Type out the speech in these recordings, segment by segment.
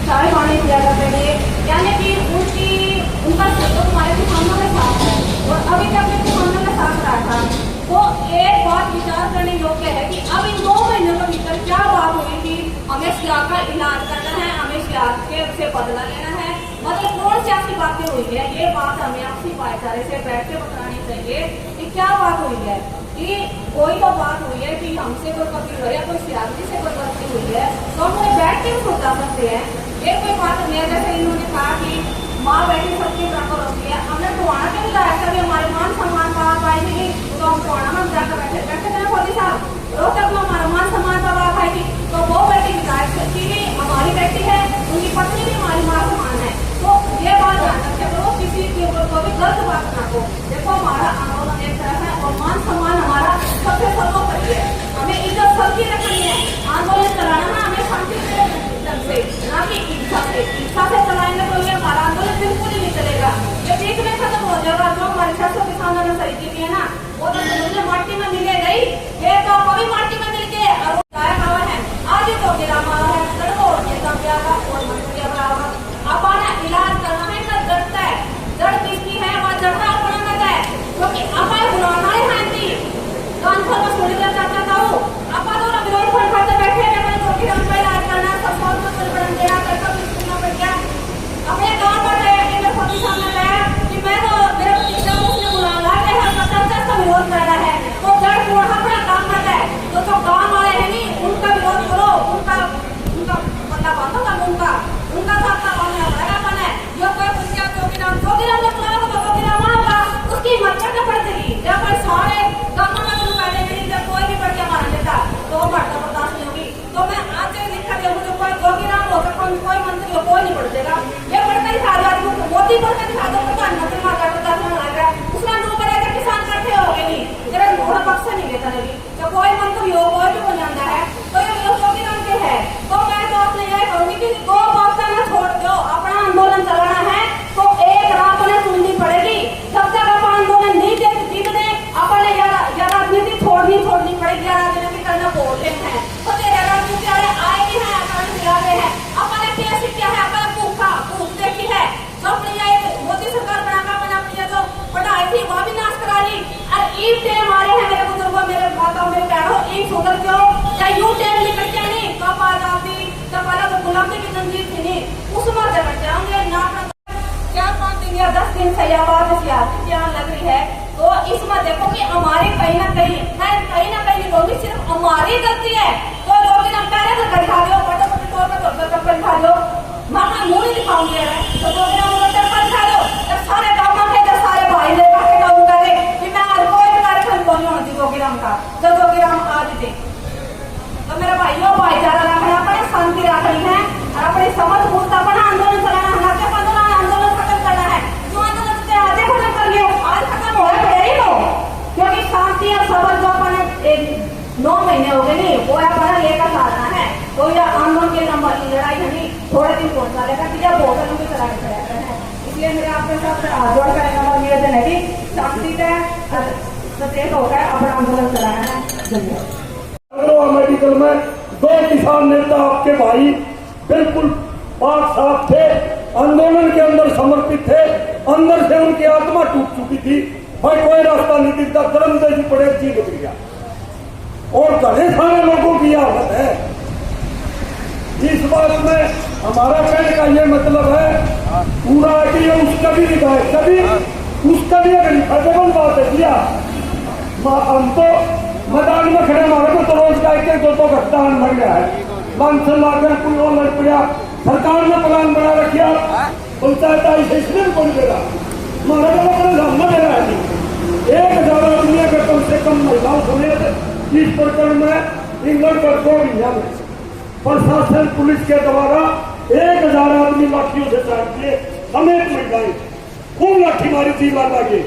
चाय पानी दिया करते थे, यानी कि उनका सहयोग हमारे किसानों के साथ है। और अभी तक अपने किसानों के साथ रहा था। तो एक बात विचार करने योग्य है कि अब इन 2 महीनों के भीतर क्या बात हुई कि हमें सियाह का इलाज करना है, हमें सियाह के से बदला लेना है, मतलब कौन सी आपकी बातें हुई है, ये बात हमें आपसी भाईचारे से बैठ के बतानी चाहिए कि क्या बात हुई है। कि कोई तो बात हुई है कि हमसे कोई गलती हुई है, कोई सियासी से कोई गलती हुई है, तो हम उन्हें बैठ के भी सोचा सकते हैं। ये कोई बात नहीं है जैसे इन्होंने कहा कि माँ बेटी सबके बराबर होती है। हमने टोहाना के विधायक कभी हमारे मान सम्मान बात आई थी, तो हम टोहाना में जाकर बैठे थे मोदी साहब। रोहतक में हमारा मान सम्मान का बात आई थी, तो वो बेटी विधायक की भी हमारी बेटी है, उनकी पत्नी भी हमारी माँ समान है। तो ये बात ध्यान रखे करो, किसी के ऊपर कोई गलत बात ना हो। देखो हमारा आंदोलन एक तरह है और मान सम्मान हमारा सबसे सर्वोपरि है। हमें इज्जत सबकी रखनी है। आंदोलन चलाना ना हमें शांति से, ना कि इच्छा से चलाएंगे तो ये हमारा आंदोलन बिल्कुल ही नहीं चलेगा। ये बीच में खत्म हो जाएगा। जो हमारे 600 किसानों ने सही की है ना, वो तो मुझे माटी में मिले गई, ये तो कभी माटी में मिल के और गायब हुआ है। आज तो गिरा मारा है, सड़कों और मंत्री बराबर अपना इलाज करना है ना, जड़ता है जड़ किसकी है वह जड़ता अपना लगा है, क्योंकि अपा बुलाना है शांति कान खोल में सुनी कर चाहता था वो अपा तो विरोध फंड खाते बैठे हैं अपने चौकी रंग का इलाज करना सब सौ में बन गया करता सुनना पड़ गया। अपने गांव पर गए कि मैं सबके सामने गया कि मैं तो मेरे भतीजा को उसने बुला ला के हर कच्चा का विरोध कर रहा है, तो जड़ पूरा अपना काम करता है। तो जो गांव वाले हैं नहीं उनका विरोध करो, उनका पल्ला बांधो का उनका साथ का बनना पड़ेगा। बने जो कोई पुलिया चौकी राम ने बुलाया तो चौकी राम आएगा, उसकी हिम्मत करना पड़ेगी। जब कोई सारे गांव में शुरू कर देंगे, जब कोई भी बढ़िया मार लेता तो बढ़ता बर्दाश्त नहीं होगी। तो मैं आज लिखा दिया मुझे कोई चौकी राम हो सकता कोई मंत्री हो, कोई नहीं बढ़ देगा। ये बढ़कर दिखा दो आदमी को, मोदी बढ़कर दिखा दो प्रधानमंत्री मार कर बर्दाश्त लग रहा है, उसने रू करेगा किसान करते हो गए नहीं तेरा घोड़ा पक्ष नहीं लेता नहीं। जब कोई मंत्री हो कोई भी बन जाता है तो ये चौकी राम के है। तो मैं तो आपने यह कहूंगी कि 2 बातें ना छोड़ दो, अपना आंदोलन चलाना है तो एक राह अपने सुननी पड़ेगी। जब तक आप आंदोलन नहीं जीत दे अपने या राजनीति छोड़नी पड़ेगी, या राजनीति करना बोलते हैं तो तेरे राजनीति आएगी है हैं अपने कैसे क्या है अपने भूख देखी है जो अपनी मोदी सरकार बनाकर अपने अपनी जो पढ़ाई थी वह भी नाश करा ली। और ईद टे हमारे हैं मेरे बुजुर्गों मेरे माताओं मेरे बहनों, ईद सुधर क्यों या यू टेम निकल के नहीं कब आजादी जब पहले तो गुलामी की जंजीर थी नहीं उसमें जब जाएंगे ना 4-5 दिन या 10 दिन से या बाद सियासी जान लग रही है। तो इसमें देखो कि हमारी कहीं ना कहीं कहूँगी सिर्फ हमारी गलती है। तो जो दिन हम पहले तो दिखा दो बड़े तौर पर दिखा दो मैं अपना मुँह नहीं दिखाऊंगी तो जो दिन हम दिखा दो जब सारे काम के जब सारे भाई ले बाकी काम करे कि मैं आज कोई भी कार्यक्रम को नहीं होती जोगीराम का जो जोगीराम आज थे। तो मेरे भाइयों भाईचारा रखना अपने शांति रखनी है और अपनी समझ बूझ अपना आंदोलन चलाना है। आंदोलन खत्म करना है जो आंदोलन से आज खत्म कर लियो आज खत्म हो ही लो, क्योंकि शांति और सबर जो अपने 9 महीने हो गए नहीं वो अपना लेकर चलना है। तो यह आंदोलन के नंबर की लड़ाई नहीं थोड़े दिन पहुंचा लेगा कि यह बहुत लंबी चढ़ाई चढ़ाते हैं। इसलिए मेरे आपके साथ जोड़ कर निवेदन है कि शांति से सचेत होकर अपना आंदोलन चलाना है। धन्यवाद। मेडिकल में 2 किसान नेता आपके भाई बिल्कुल पाक साफ थे, आंदोलन के अंदर समर्पित थे, अंदर से उनकी आत्मा टूट चुकी थी, भाई कोई रास्ता नहीं दिखता, धर्म जैसी पड़े जी बच गया। और घने सारे लोगों की हालत है। इस बात में हमारा कहने का ये मतलब है पूरा कि ये उसका भी विधायक कभी उसका भी अगर फायदेमंद बात है किया हम तो मैदान में खड़े हमारे को तो रोज का 1-2 घंटा लग गया है। मानसन लाकर कोई और लड़ पड़ा, सरकार ने प्लान बना रखा पंचायत आई से इसलिए कौन देगा हमारे को अपने सामने दे रहा है। 1000 आदमी अगर कम से कम महिलाओं समेत इस प्रकरण में इंग्लैंड पर 2 महीना में प्रशासन पुलिस के द्वारा 1000 आदमी लाठियों से चाट दिए समेत महिलाएं खूब लाठी मारी थी लागे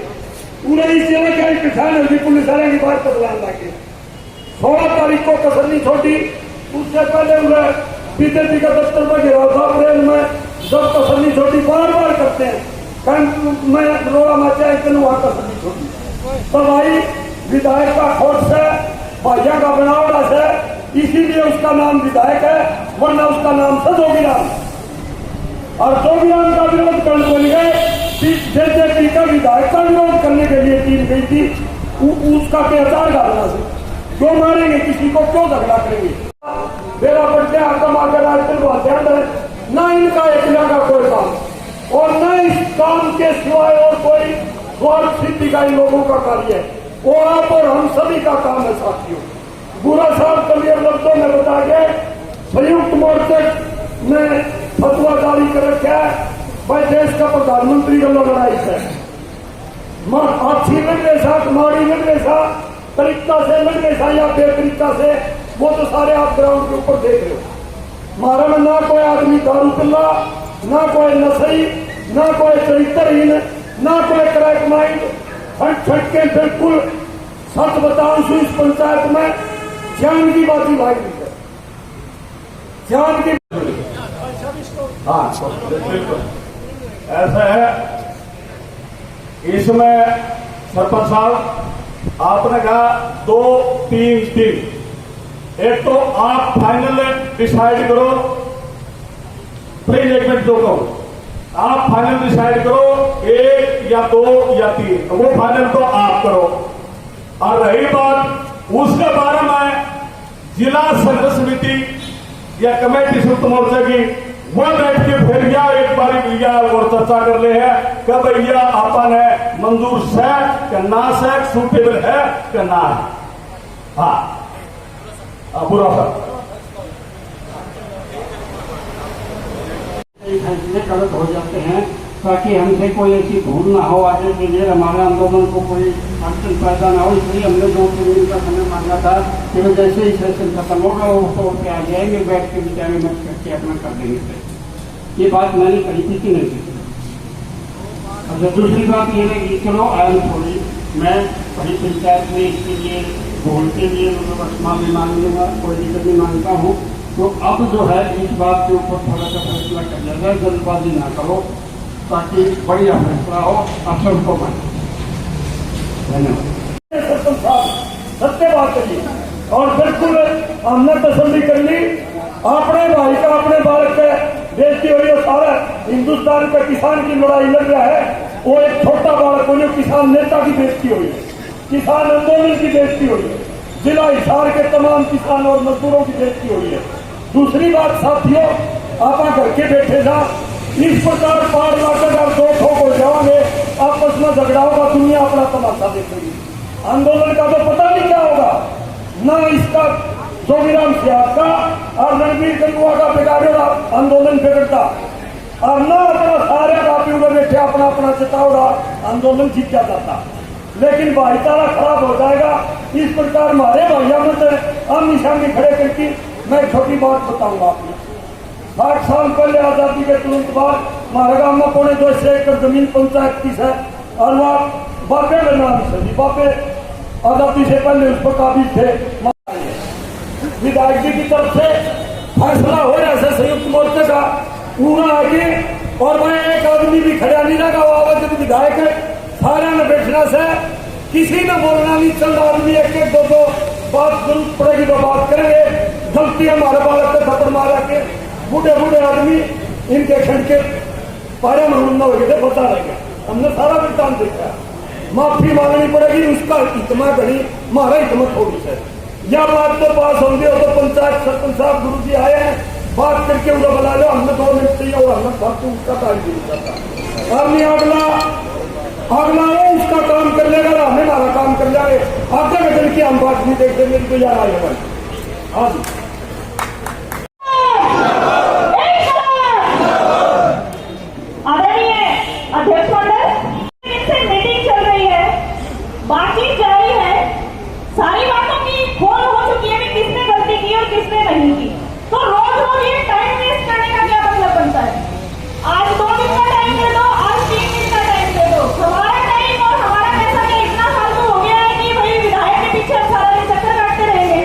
पूरे इस जिले का किसान होगी पुलिस वाले की बात बदलान लागे। 16 तारीख को कसरनी छोटी उससे पहले उन्हें बीजेपी का दफ्तर में घेराव था अप्रैल में जब कसरनी छोटी बार करते हैं मैं रोड़ा माचा एक दिन वहां कसरनी छोटी तब आई विधायक का खोट से भाइया का बनावड़ा से इसीलिए उसका नाम विधायक है वरना उसका नाम था जोगीराम। और जोगीराम का विरोध करने बन गए, जेजेपी का विधायक का विरोध करने के लिए टीम गई थी उसका के अचार डालना से क्यों मारेंगे, किसी को क्यों झगड़ा करेंगे। मेरा बच्चे आगम आकर राजनीतिक ना इनका एकला का कोई काम और न इस काम के सिवाय और कोई स्वार्थ सिद्धि का इन लोगों का कार्य है। और आप और हम सभी का काम है साथियों। बुरा साहब क्लियर लफ्जों में बता गए, संयुक्त मोर्चे ने फतवा जारी कर रखा है भाई देश का प्रधानमंत्री का लड़ाई है, अच्छी लड़ने सा माड़ी लड़ने सा तरीका से लड़ने सा या बेतरीका से, वो तो सारे आप ग्राउंड के ऊपर देख रहे हो। हमारा में ना कोई आदमी दारू पिल्ला, ना कोई नशई, ना कोई चरित्रहीन, ना कोई क्रैक माइंड, छट के बिल्कुल सच बताऊं सु इस पंचायत में जान की बाती भाई है, जान की। हाँ बिल्कुल ऐसा है। इसमें सरपंच साहब आपने कहा 2-3-3, एक तो आप फाइनल डिसाइड करो, प्लीज एक मिनट दो कहो, आप फाइनल डिसाइड करो 1 या 2 या 3, वो फाइनल तो आप करो। और रही बात उसके बारे में जिला संघर्ष समिति या कमेटी संयुक्त मोर्चे की, वो बैठ के फिर एक बारी भैया और चर्चा कर ले है कि भैया अपन है मंजूर से कि ना से सूटेबल है कि ना है। हाँ बुरा सर फैसले गलत हो जाते हैं ताकि हमसे कोई ऐसी भूल ना हो आगे के लिए, हमारे आंदोलन को कोई अड़चन पैदा ना हो। इसलिए हमने 2-3 दिन का समय मांगा था कि जैसे ही सेशन खत्म होगा वो तोड़ के आ जाएंगे, बैठ के विचार विमर्श करके अपना कर देंगे। ये बात मैंने कही थी कि नहीं की। अच्छा दूसरी बात ये है कि चलो आयन थोड़ी मैं बड़ी पंचायत में इसके लिए भूल के लिए क्षमा भी मांग लूंगा, कोई दिक्कत नहीं मांगता हूँ। तो अब जो है इस बात के ऊपर थोड़ा सा फैसला कर जाएगा, जल्दबाजी ना करो ताकि बढ़िया फैसला हो, अफसर को बने। धन्यवाद। सत्य बात करिए और बिल्कुल हमने तसल्ली कर ली, अपने भाई का अपने बालक का बेइज्जती हो रही है। सारा हिंदुस्तान का किसान की लड़ाई लड़ रहा है, वो एक छोटा बालक हो, किसान नेता की बेइज्जती हो रही है, किसान आंदोलन की बेइज्जती हो रही है, जिला हिसार के तमाम किसान और मजदूरों की बेइज्जती हो रही है। दूसरी बात साथियों, आप घर के बैठे जा इस प्रकार पार लाकर आप 2 ठोक हो जाओगे, आपस में झगड़ा होगा, दुनिया अपना तमाशा देखेगी। आंदोलन का तो पता नहीं क्या होगा, ना इसका जोगीराम सियाद का और रणबीर गंगुआ का बिगाड़ेगा आंदोलन बिगड़ता, और ना अपना सारे कापी उड़े बैठे अपना अपना चिताओगा, आंदोलन जीत जाता। लेकिन भाईचारा खराब हो जाएगा। इस प्रकार हमारे भैया में आमनी सामने खड़े करके मैं छोटी बात बताऊंगा आपको। 60 साल पहले आजादी के तुरंत बाद हमारे गांव में 2.5 एकड़ जमीन पंचायत की है, और वह बापे के नाम से जी, बापे आजादी से पहले उस पर काबिज थे। विधायक जी की तरफ से फैसला हो रहा है संयुक्त मोर्चे का पूरा आगे, और मैं एक आदमी भी खड़ा नहीं लगा, वो आवाज विधायक है, सारा ने बैठना से किसी ने बोलना नहीं चल रहा। आदमी 1-1, 2-2 बात जरूरत पड़ेगी तो बात करेंगे। गलती हमारे बालक के थप्पड़ मारा के बूढ़े आदमी इनके खंड के पारे में न हो गए, बता रहे हमने सारा भुगतान देखा, माफी मांगनी पड़ेगी, उसका इतना घड़ी हमारा हिम्मत होगी सर। यह बात तो पास होंगे तो पंचायत सरपंच साहब गुरु जी आए हैं, बात करके उन्हें बुला लो, हमने 2 मिनट चाहिए और हमने फालतू उसका टाइम नहीं करता। आदमी अगला उसका काम कर लेगा, हमें हमारा काम कर जाए, आगे बदल की हम बात नहीं देखते। मेरी तो यार आएगा हाँ जी। अध्यक्ष मंडल से मीटिंग चल रही है, बातचीत जारी है, सारी बातों की खोल हो चुकी है कि किसने गलती की और किसने नहीं की। तो रोज ये टाइम वेस्ट करने का क्या मतलब बनता है? आज 2 दिन का टाइम दे दो, आज 3 दिन का टाइम दे दो। हमारा टाइम और हमारा पैसा क्या इतना फालतू हो गया है कि भाई विधायक के पीछे सारा दिन चक्कर काटते रहेंगे?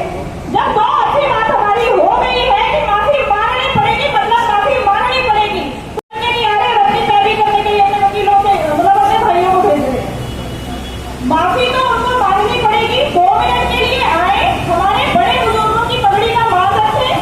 जब 2 अच्छी बात हमारी हो गई है कि माफी मांगनी पड़ेगी, मतलब माफी मांगनी पड़ेगी, अपनी पैरवी करने के लिए अपने वकीलों से मतलब अपने भाइयों को भेज रहे, माफी तो उनको मांगनी पड़ेगी। 2 मिनट के लिए आए, हमारे बड़े बुजुर्गों की पगड़ी का मान रखें,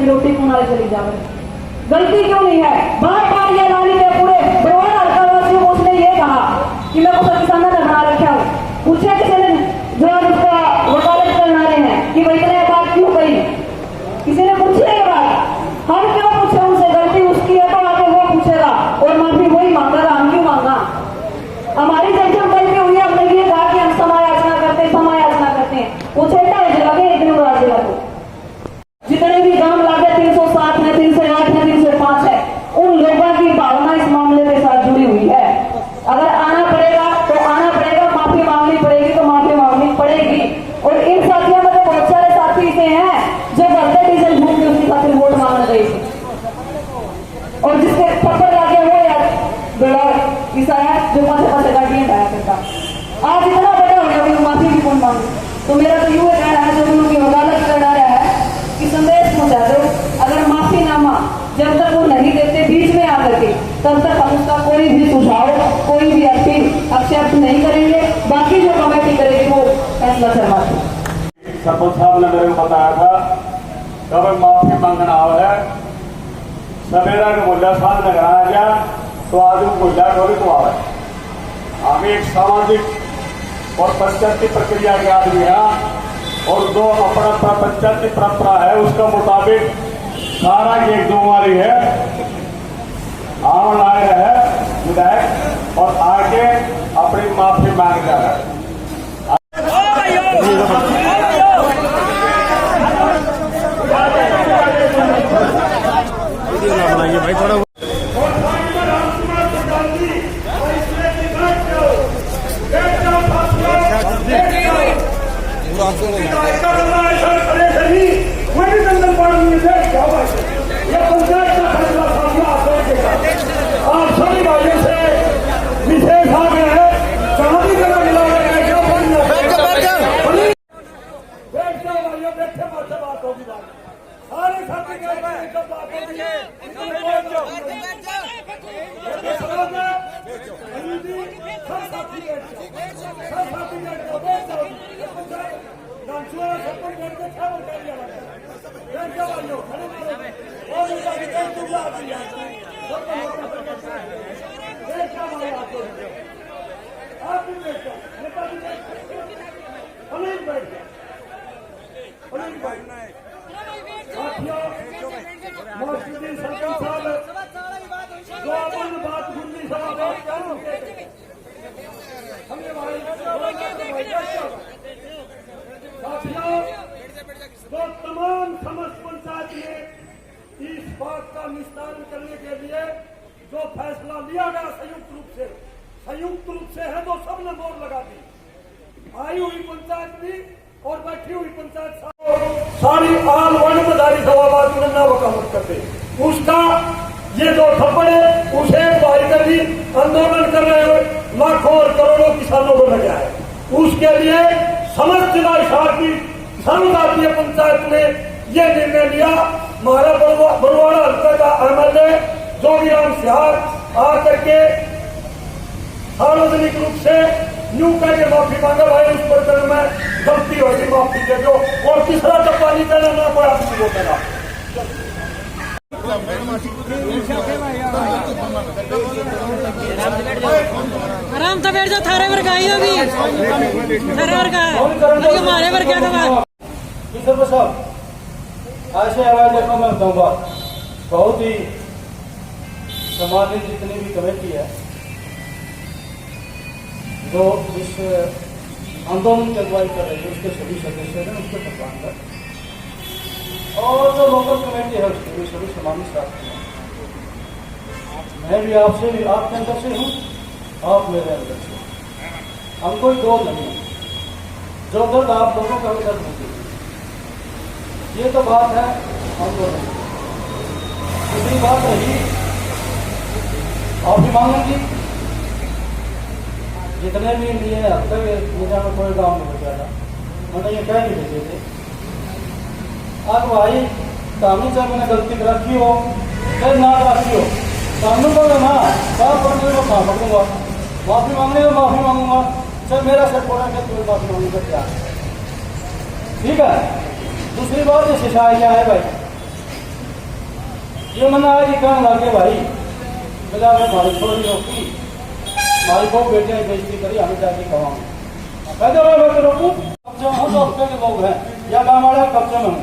की रोटी क्यों ना चली जावे? गलती क्यों नहीं है? बार बार ये लानी के पूरे बरवाड़ा हल्का वासियों को उसने ये कहा कि मैं को किसानों ने बना रखा हूँ। पूछे किसी ने जो उसका वकालत करना रहे हैं कि भाई इतने बात क्यों कही? किसी ने पूछी है ये बात? हम क्यों पूछे उनसे? गलती उसकी है तो आगे वो पूछेगा और माफी वही मांगेगा, हम क्यों मांगा? हमारी जब गलती हुई है हमने ये कहा कि हम समायाचना करते हैं। वो छेटा है जगह एक दिन जिला को जितने भी गांव लागे 307 है, 308 है, 305 है, उन लोगों की भावना इस मामले के साथ जुड़ी हुई है। अगर आना पड़ेगा तो आना पड़ेगा, माफी मांगनी पड़ेगी तो माफी मांगनी पड़ेगी। और इन साथियों में तो बहुत सारे साथी ऐसे हैं जो भरते डीजल घूम के उसकी खातिर वोट मांगने गए थे और जिसके थप्पड़ लागे वो यार बेड़ा ईसा है जो पासे गाड़ियां खाया करता। आज इतना बड़ा हो गया माफी भी कौन मांगे? तो मेरा तो यूं कहना है जो उनकी वकालत करना रहा है कि संदेश पहुंचा दो। अगर माफीनामा जब तक वो नहीं देते बीच में आकर के, तब तक हम उसका कोई भी सुझाव, कोई भी अपील एक्सेप्ट नहीं करेंगे। बाकी जो कमेटी करेगी वो फैसला करवाएगी। सरपंच साहब ने मेरे को बताया था कब माफी मांगना है सवेरा के बोलिया साथ में कराया गया तो आदमी बोलिया थोड़ी तो आवे। हम एक सामाजिक और पंचायती प्रक्रिया के आदमी हैं और जो अपना पंचायती परंपरा है उसका मुताबिक सारा ये जिम्मेवारी है आम आए है विधायक और आके अपनी माफी मांग जा रहा है। भाई थोड़ा आप सभी भाइयों से विशेष आग्रह है, जहां भी जगह मिला बैठे बात होगी। सारे साथी बात होगी। तो तमाम समस्त पंचायत में इस बात का निस्तारण करने के लिए जो फैसला लिया गया संयुक्त रूप से है तो सबने मोहर लगा दी। आई हुई पंचायत भी और बैठी हुई पंचायत सारी आल वन बधारी सभाबाद नन्ना वकालत करते उसका ये जो थप्पड़ है उसे भाई कर दी आंदोलन कर रहे हो लाखों और करोड़ों किसानों को लगा है। उसके लिए समस्त जिला हिसार की सर्वजातीय पंचायत ने यह निर्णय लिया। हमारा बरवाड़ा हल्के का एमएलए जोगीराम सिहार आकर के सार्वजनिक रूप से यूं कह के माफी मांगा भाई उस प्रकरण में गलती होगी माफी दे दो और तीसरा डब्बा नहीं देना ना कोई आदमी को देना। आराम से बैठ जाओ थारे वर्ग आई होगी थारे वर्ग हमारे वर्ग क्या बात साहब ऐसे आवाज देखो मैं बताऊंगा बहुत ही सम्मानित जितनी भी कमेटी है जो इस आंदोलन की अगुवाई कर रही है उसके सभी सदस्य हैं उसके प्रधान है और जो लोकल कमेटी है उसके भी सभी सम्मानित साथी हैं। मैं भी आपसे भी आपके अंदर से हूँ आप मेरे अंदर से हम कोई दो नहीं है जो दर्द आप लोगों का भी दर्द होती है ये तो बात है हम लोग दूसरी बात रही माफी मांगने की जितने भी लिए अब तक मेरा में कोई गाँव नहीं बचा था मैंने ये कह नहीं भेजे थे अब भाई कानून से मैंने गलती रखी हो चाहे ना रखी हो कानून को ना साफ पकड़ने को कहाँ पकड़ूंगा माफी मांगने को माफी मांगूंगा चाहे मेरा सिर पड़ा के तुम्हें माफी मांगने का क्या ठीक है। दूसरी बात ये शिकायत क्या है भाई ये मैंने आज ही कहने लगे भाई बोला मैं भाई छोड़ी रोकी भाई को बेटे ने बेइज्जती करी हमें जाके खवाऊंगा कहते मैं रोकू कब्जे में हूँ तो रुपये के लोग हैं या गाँव वाले कब्जे में हूँ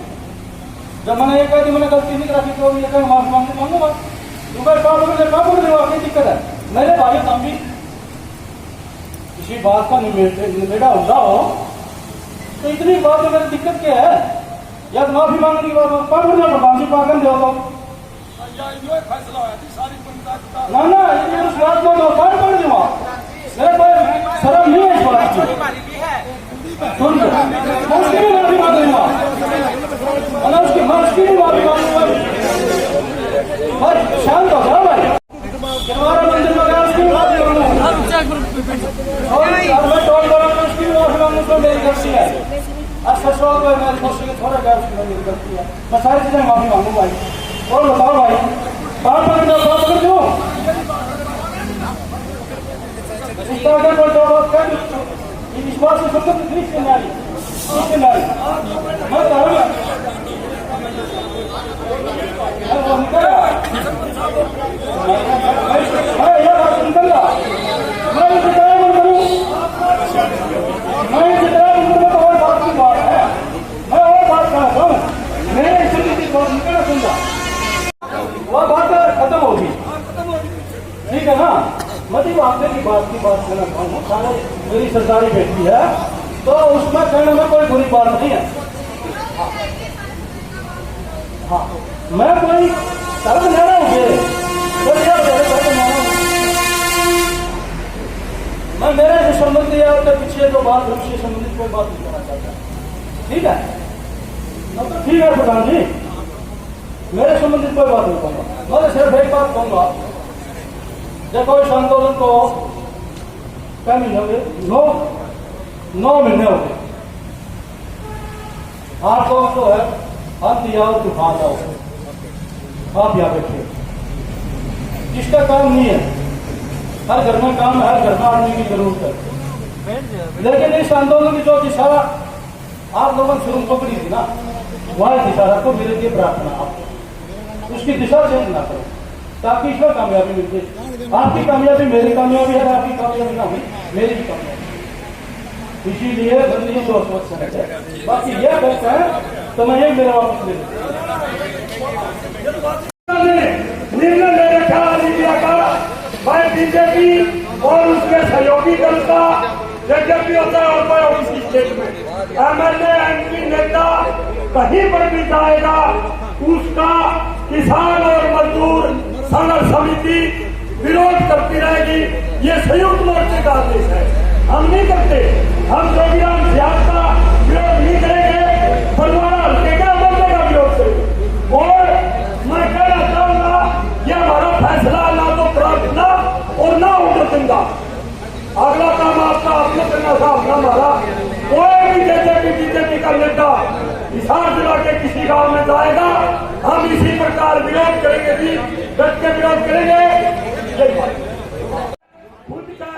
जब मैंने ये कह दी मैंने गलती नहीं रखी तो ये कहीं माफ मांगूंगा रुपये काम मुझे कब बोल रहे दिक्कत है मेरे भाई हम भी किसी बात का निबेड़ा होता हो तो इतनी बात में मेरी दिक्कत क्या है या तो माफी मांगने की बात कब बोल रहे प्रधान जी पागल दे तो ना ना ये उस बात को कौन पढ़ दूंगा मेरे कोई शर्म नहीं है इस बात की सुन उसकी भी माफी मांगूंगा और उसकी मर्जी की माफी मांगूंगा भाई शांत हो जाओ भाई तुम्हारा मंदिर में गया उसकी माफी मांगूंगा और मैं टोल दौरा में उसकी भी माफी मांगूंगा तो मेरी गलती है अच्छा सवाल है मेरी खुशी के थोड़ा गया उसकी मेरी गलती है मैं सारी चीजें माफी मांगू भाई और बताओ भाई बात पकड़ दो इस तरह का कोई बात कर इस बात से सबसे तकलीफ से नारी मैं कह रहा वो बात खत्म होगी ठीक है ना मती आपने की बात करना चाहूँ सारा मेरी सरकारी बेटी है तो उसमें कहने में कोई बुरी बात नहीं है हाँ मैं कोई कर्म ले रहा हूँ मैं मेरे से संबंधी है उसके पीछे जो बात है उससे संबंधित कोई बात नहीं करना चाहता ठीक है तो ठीक है प्रधान जी मेरे संबंधित कोई बात नहीं कहूँगा मैं सिर्फ एक बात कहूँगा देखो इस आंदोलन को क्या महीने हो गए 9 महीने हो गए आप लोग तो है अंत आओ तूफान आओ आप यहाँ बैठे जिसका काम नहीं है हर घर में काम है हर घर में आदमी की जरूरत है लेकिन इस आंदोलन की जो दिशा आप लोगों ने शुरू पकड़ी थी ना वह दिशा रखो मेरे लिए प्रार्थना आपको उसकी दिशा चेंज ना करो ताकि इसमें कामयाबी मिलती है आपकी कामयाबी मेरी कामयाबी है आपकी कामयाबी ना हुई मेरी भी कामयाबी इसीलिए बंदी तो सोच है बाकी यह कहता है तो मैं यही मेरा वापस ले निर्णय ले रखा इंडिया का मैं बीजेपी और उसके सहयोगी दल का जब भी होता है होता है उसी स्टेट में एमएलए एमपी नेता कहीं पर भी जाएगा उसका किसान और मजदूर संघर्ष समिति विरोध करती रहेगी ये संयुक्त मोर्चे का आदेश है हम नहीं करते हम जोगिराम सियाद का विरोध नहीं करेंगे बलवाड़ा हल्के का अमरने का विरोध करेंगे और मैं कहना चाहूंगा ये हमारा फैसला ना तो प्रार्थना और ना उम्र दूंगा अगला काम आपका आपने करना था अपना हमारा कोई भी बीजेपी का नेता हिसार जिला के किसी गांव में जाएगा हम इसी प्रकार विरोध करेंगे जी डट के विरोध करेंगे खुद का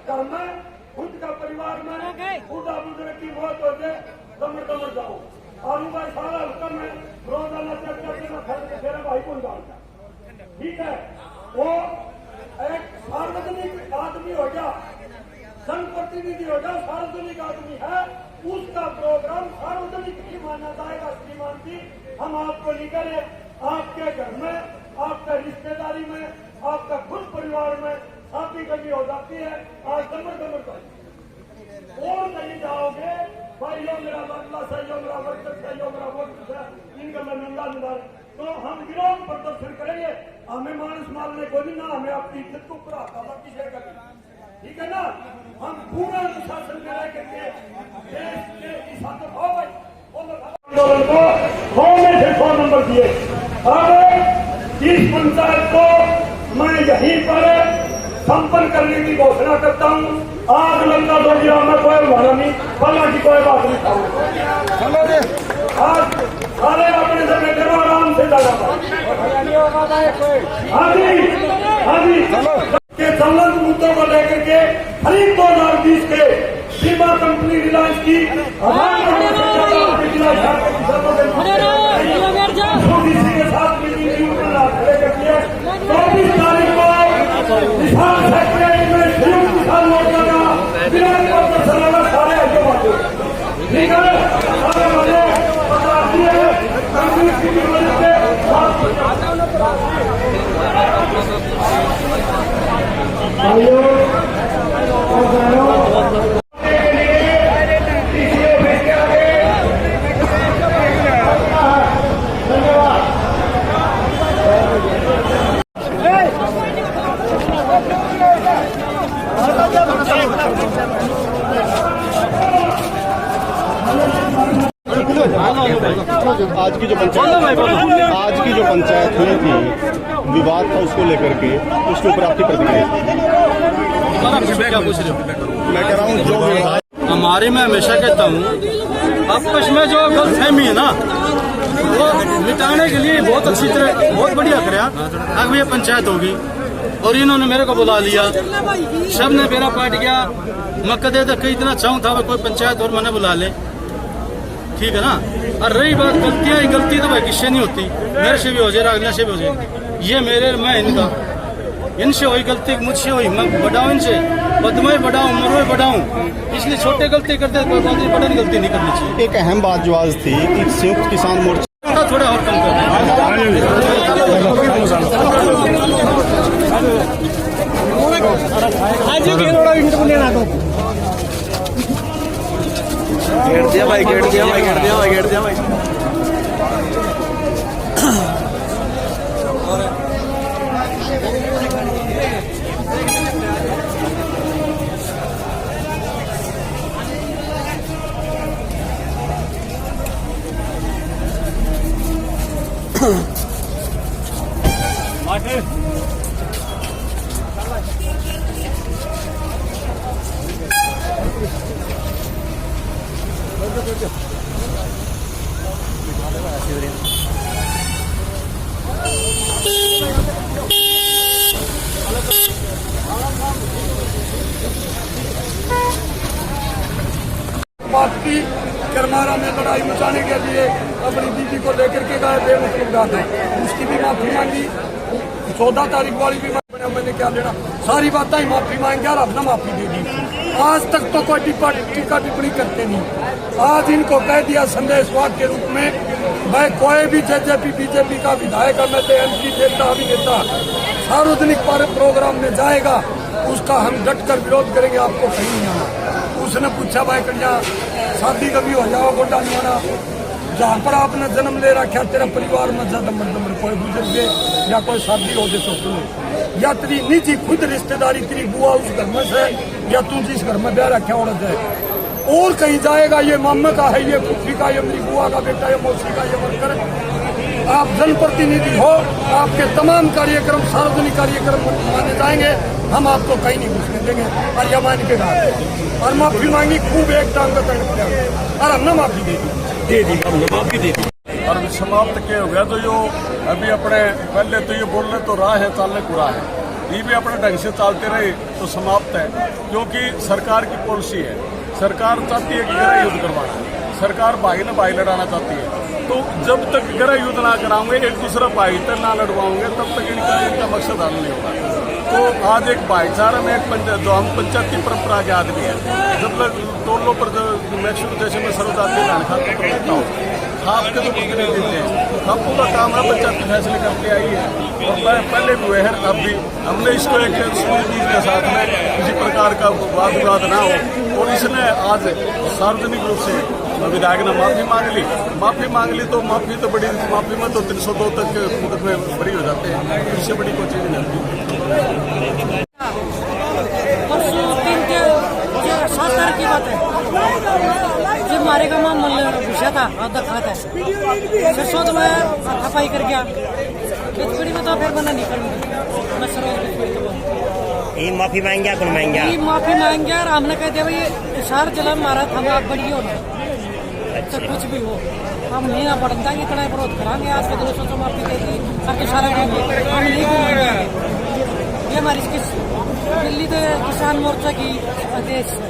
घर में खुद का परिवार में खुदा बुजुर्ग की मौत हो जाए दमड़ जाओ और उनका सारा हुक्म है रोजाना चर्चा करना फेरा भाई कौन डालता ठीक है वो एक सार्वजनिक आदमी हो गया जनप्रतिनिधि हो गया सार्वजनिक आदमी है उसका प्रोग्राम सार्वजनिक ही माना जाएगा श्रीमान जी हम आपको नहीं करें आपके घर में आपका रिश्तेदारी में आपका खुद परिवार में शादी करनी हो जाती है आज दमड़ और कहीं जाओगे भाई यो मेरा बदला से यो मेरा वर्कर से यो मेरा वोट है इनका मैं नंदा निकाल तो हम विरोध प्रदर्शन करेंगे हमें मानस मारने को नहीं ना हमें अपनी इज्जत को पूरा बाकी का ठीक है ना हम पूरा अनुशासन में रह करके देश के किसान हो भाई आंदोलन को 100 में से 100 नंबर दिए अब इस पंचायत को मैं यहीं पर संपन्न करने की घोषणा करता हूँ आज लंका जोगिया में कोई भाड़ा नहीं फला की कोई बात नहीं खाऊंगा आज सारे अपने से बैठे रहो आराम से जाना हाँ जी के संबंध मुद्दों को लेकर के खरीद 2020 के बीमा कंपनी रिलायंस की के साथ भाइयों और बहनों, आज की जो पंचायत हुई थी, विवाद था उसको लेकर के, उसके ऊपर आपकी प्रतिक्रिया? मैं कह रहा हूँ जो हमारे में हमेशा कहता हूँ आपस में जो गलतफहमी है ना वो मिटाने के लिए बहुत अच्छी तरह बहुत बढ़िया कराया। अब ये पंचायत होगी और इन्होंने मेरे को बुला लिया, सब ने मेरा पाट गया। मैं कदे तक इतना चाहूँ था कोई पंचायत और मैंने बुला ले, ठीक है ना। और रही बात गलतियाँ, गलती तो भाई किससे नहीं होती, मेरे से भी हो जाए, अगले से भी हो जाए। ये मेरे मैं इनका, इनसे हुई गलती मुझसे हुई, मैं बढ़ाऊँ इनसे, बदमाई बढ़ाऊँ, मरवे बढ़ाऊँ, इसलिए छोटे गलती करते कोई बड़ी गलती नहीं करनी चाहिए। एक अहम बात जो आज थी कि संयुक्त किसान मोर्चा थोड़ा और कम कर बात की करमारा में लड़ाई मचाने के लिए अपनी दीदी को लेकर के गए बेमतलब बात है, उसकी भी माफी मांगी। 14 तारीख वाली भी मैंने क्या लेना, सारी बातें ही माफी मांगी और अपना माफी दे दी। आज तक तो कोई टीका टिप्पणी करते नहीं। आज इनको कह दिया संदेशवाद के रूप में, भाई कोई भी जेजेपी बीजेपी का विधायक में एमपी नेता अभिनेता सार्वजनिक प्रोग्राम में जाएगा, उसका हम डट कर विरोध करेंगे, आपको कहीं नहीं आना। उसने पूछा भाई कन्या शादी कभी हो जाओ गोटा नहीं होना, जहाँ पर आपने जन्म ले रखा तेरा परिवार में ज्यादा मर्दमर कोई बुजुर्ग या कोई शादी हो जाए तो सुनो, या तेरी निजी खुद रिश्तेदारी तेरी बुआ उस घर में से या तू जिस घर में ब्याह रखा औरत है और कहीं जाएगा, ये मामा का है, ये फूफी का, ये मेरी बुआ का बेटा, ये मौसी का, ये वर्कर। आप जनप्रतिनिधि हो, आपके तमाम कार्यक्रम सार्वजनिक कार्यक्रम माने जाएंगे, हम आपको कहीं नहीं घुसने देंगे। और यह मान के बात और माफी मांगी खूब एक टांग और हमने माफी दे दी माफी दे दी। और समाप्त क्या हो गया तो जो अभी अपने पहले तो ये बोलने तो राह है, चालने को राह है, ये भी अपने ढंग से चलते रहे तो समाप्त है। क्योंकि सरकार की पॉलिसी है, सरकार चाहती है कि गृह युद्ध करवाना, सरकार भाई न भाई लड़ाना चाहती है। तो जब तक गृह युद्ध ना कराऊंगे, एक दूसरा भाई तक ना लड़वाओगे, तब तक इनका मकसद हल नहीं होगा। तो आज एक भाईचारा में जो हम पंचायती परंपरा के आदमी है, जब लोग टोलों पर जो मैक्सिमम जैसे मैं सर्वजातीय लान खाता हूँ, आपके तो प्रतिनिधि थे, आपको का काम है पंचायती फैसले करके आई है। और पहले भी हुए हैं, अब भी हमने इसको एक सुनिश्चित के साथ में किसी प्रकार का वाद विवाद ना हो। और इसने आज सार्वजनिक रूप से विधायक ने माफी मांग ली तो माफी तो बड़ी, माफी में तो 302 तक मुकदमे बरी हो जाते हैं, इससे बड़ी कोई चीज नहीं होती। 7 तारीख की बात है, जब हमारे का मां मल्ले पूछा था आधा खाता है सरसों तो मैं सफाई कर गया खिचड़ी में तो फिर बना नहीं कर मैं ये माफी मांगे कौन मांगे? माफी मांगे और हमने कह दिया भाई इशार चला मारा था, आप बड़ी हो अच्छा कुछ भी हो हम नहीं ना बढ़ता इतना विरोध कराएंगे। आज के 200 माफी दे दी इशारा हम नहीं मांगे। ये हमारी दिल्ली तो किसान मोर्चा की आदेश है।